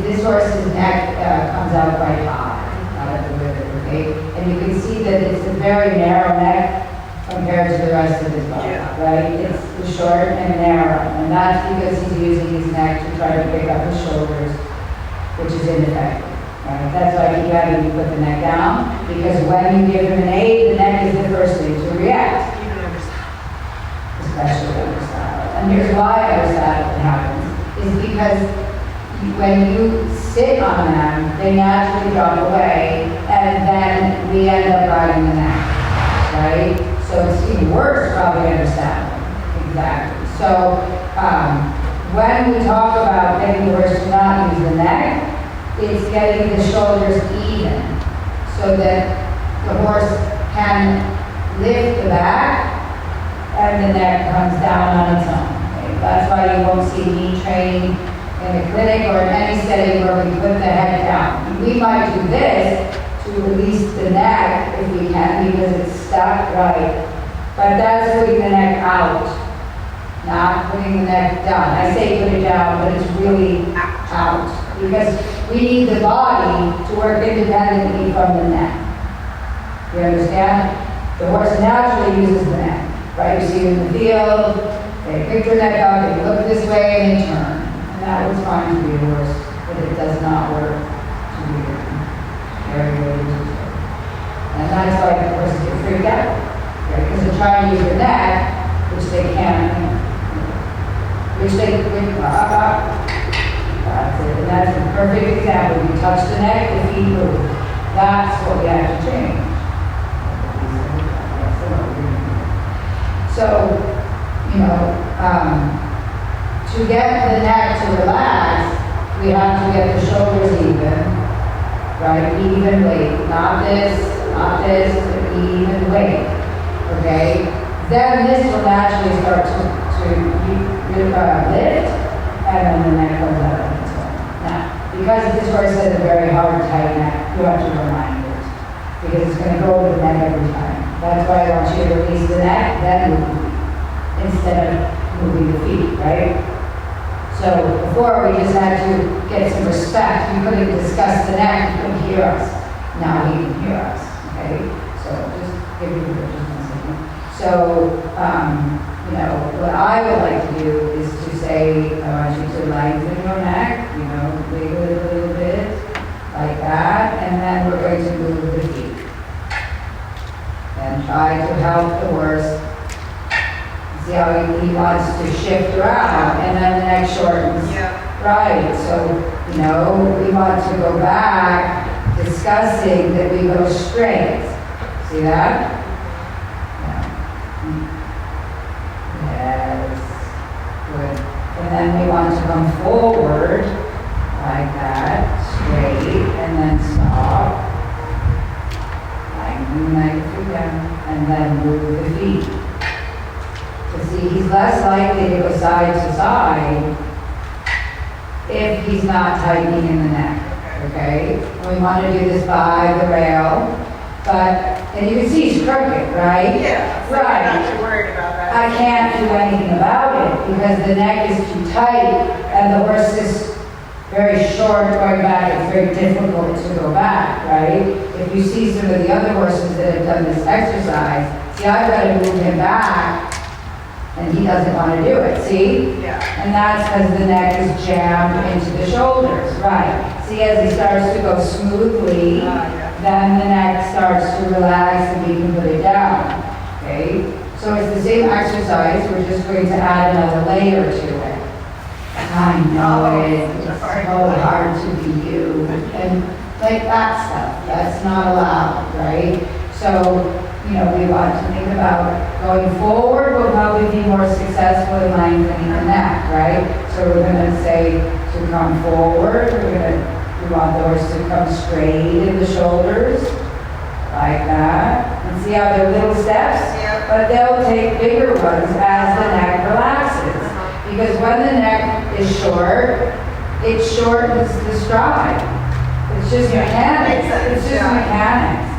this horse's neck comes out quite high out of the river, okay? And you can see that it's a very narrow neck compared to the rest of his body, right? It's short and narrow, and that's because he's using his neck to try to pick up his shoulders, which is ineffective, right? That's why you have to put the neck down, because when you give him an aid, the neck is the first thing to react. Even under saddle. Especially under saddle. And here's why under saddle happens, is because when you sit on them, they naturally drop away, and then we end up riding the neck, right? So it's even worse probably under saddle. Exactly. So when we talk about getting the horse to not use the neck, it's getting the shoulders even so that the horse can lift the back and the neck comes down on its own. Okay? That's why you won't see me training in a clinic or in any setting where we put the head down. We might do this to release the neck if we can because it's stuck right. But that's putting the neck out, not putting the neck down. I say put it down, but it's really out because we need the body to work independently from the neck. You understand? The horse naturally uses the neck, right? You see it in the field, they pick their neck up, they look this way, and they turn. And that was fine to be a horse, but it does not work to be very good. And that's why the horses get freaked out, right? Because they're trying to use the neck, which they can't, that's it. And that's a perfect example. You touch the neck, the feet move. That's what we have to change. So, to get the neck to relax, we have to get the shoulders even, right? Even weight. Not this, but even weight. Okay? Then this will naturally start to lift, and then the neck comes out on its own. Now, because this horse has a very hard, tight neck, you have to remind it, because it's going to go over the neck every time. That's why I want you to release the neck, then move the feet, instead of moving the feet, right? So before we just had to get some respect. You couldn't discuss the neck, you couldn't hear us. Now he can hear us, okay? So just give me just one second. So, what I would like to do is to say, I want you to lengthen your neck, wiggle it a little bit, like that, and then we're going to move the feet. And try to help the horse. See how he wants to shift around, and then the neck shortens. Yeah. Right, so, we want to go back, discussing that we go straight. See that? Yes, good. And then we want to come forward, like that, straight, and then stop. Like, and then move the feet. See, he's less likely to go side to side if he's not tightening in the neck, okay? And we want to do this by the rail, and you can see he's crooked, right? Yeah, so right. I'm not too worried about that. I can't do anything about it because the neck is too tight and the horse is very short going back. It's very difficult to go back, right? If you see some of the other horses that have done this exercise, see, I've got to move him back. And he doesn't want to do it, see? Yeah. And that's because the neck is jammed into the shoulders, right? See, as he starts to go smoothly, then the neck starts to relax and we can put it down, okay? So it's the same exercise, we're just going to add another layer to it. I know it's so hard to be you, and like that stuff, that's not allowed, right? So, we want to think about going forward. We'll probably be more successful in lengthening the neck, right? So we're going to say to come forward. We want the horse to come straight in the shoulders, like that. And see how they're little steps? Yeah. But they'll take bigger ones as the neck relaxes. Because when the neck is short, it shortens the stride. It's just mechanics. It's just mechanics.